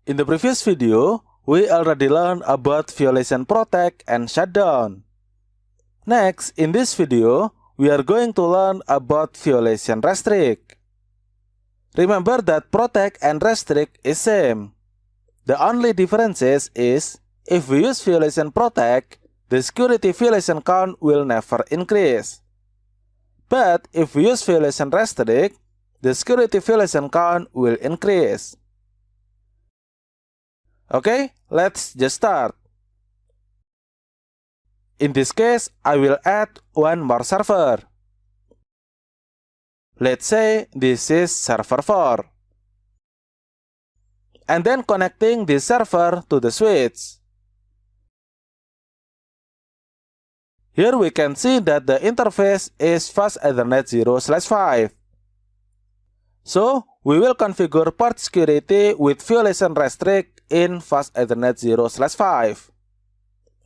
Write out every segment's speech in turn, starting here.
In the previous video, we already learned about violation protect and shutdown. Next, in this video, we are going to learn about violation restrict. Remember that protect and restrict is same. The only differences is, if we use violation protect, the security violation count will never increase. But if we use violation restrict, the security violation count will increase. Okay, let's just start. In this case, I will add one more server. Let's say this is server 4. And then connecting this server to the switch. Here we can see that the interface is fast Ethernet 0/5. So, we will configure port security with violation restrict in fast Ethernet 0/5.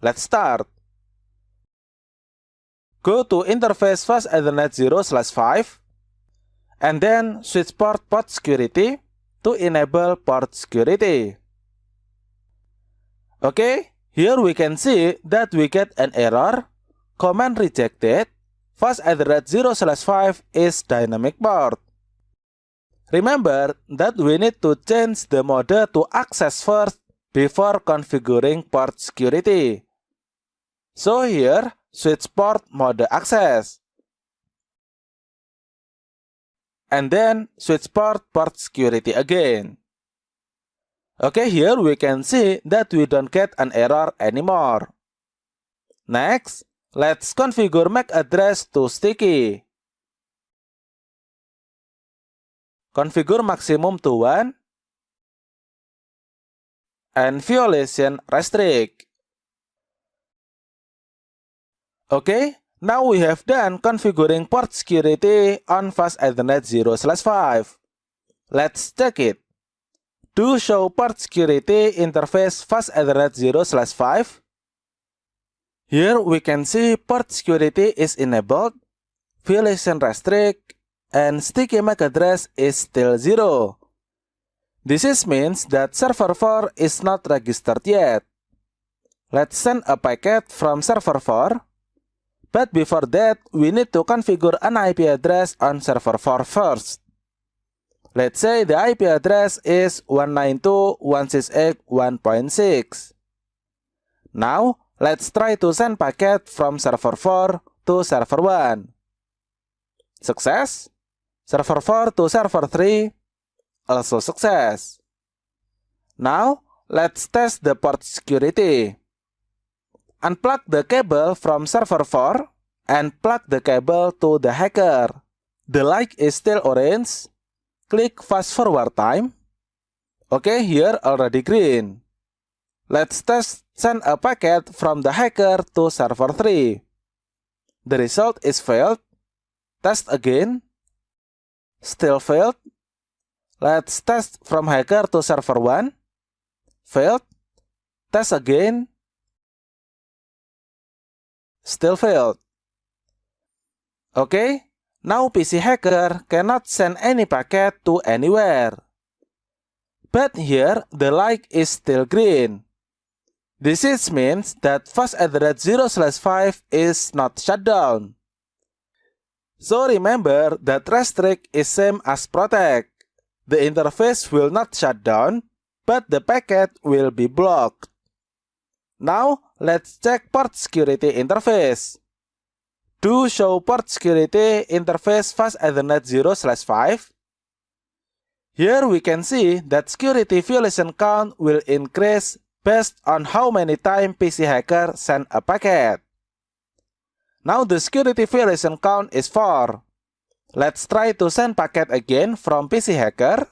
Let's start. Go to interface fast Ethernet 0/5 and then switch port security to enable port security. Okay, here we can see that we get an error, command rejected, fast Ethernet 0/5 is dynamic port. Remember that we need to change the mode to access first before configuring port security. So here, switch port mode access. And then switch port security again. Okay, here we can see that we don't get an error anymore. Next, let's configure MAC address to sticky. Configure maximum to 1 and violation restrict. Okay, now we have done configuring port security on fast Ethernet 0/5. Let's check it. Do show port security interface fast Ethernet 0/5. Here we can see port security is enabled, violation restrict, and sticky MAC address is still 0. This means that server 4 is not registered yet. Let's send a packet from server 4. But before that, we need to configure an IP address on server 4 first. Let's say the IP address is 192.168.1.6. Now, let's try to send packet from server 4 to server 1. Success. Server 4 to server 3, also success. Now, let's test the port security. Unplug the cable from server 4 and plug the cable to the hacker. The light is still orange. Click fast forward time. Okay, here already green. Let's test send a packet from the hacker to server 3. The result is failed. Test again. Still failed. Let's test from hacker to server 1. Failed. Test again. Still failed. Okay, now PC hacker cannot send any packet to anywhere. But here, the light is still green. This means that fast Ethernet 0/5 is not shut down. So remember that restrict is same as protect. The interface will not shut down, but the packet will be blocked. Now, let's check port security interface. Do show port security interface fast Ethernet 0/5. Here we can see that security violation count will increase based on how many times PC hacker send a packet. Now the security violation count is 4. Let's try to send packet again from PC hacker.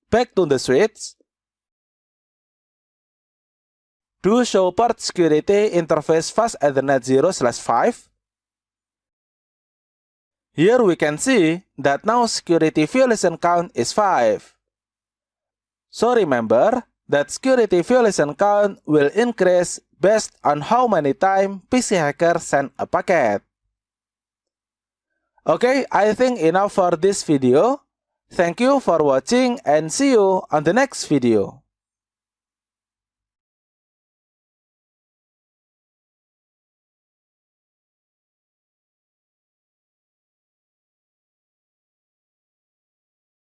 Back to the switch. Do show port security interface fast Ethernet 0/5. Here we can see that now security violation count is 5. So remember that security violation count will increase based on how many times PC hacker send a packet. Okay, I think enough for this video. Thank you for watching and see you on the next video.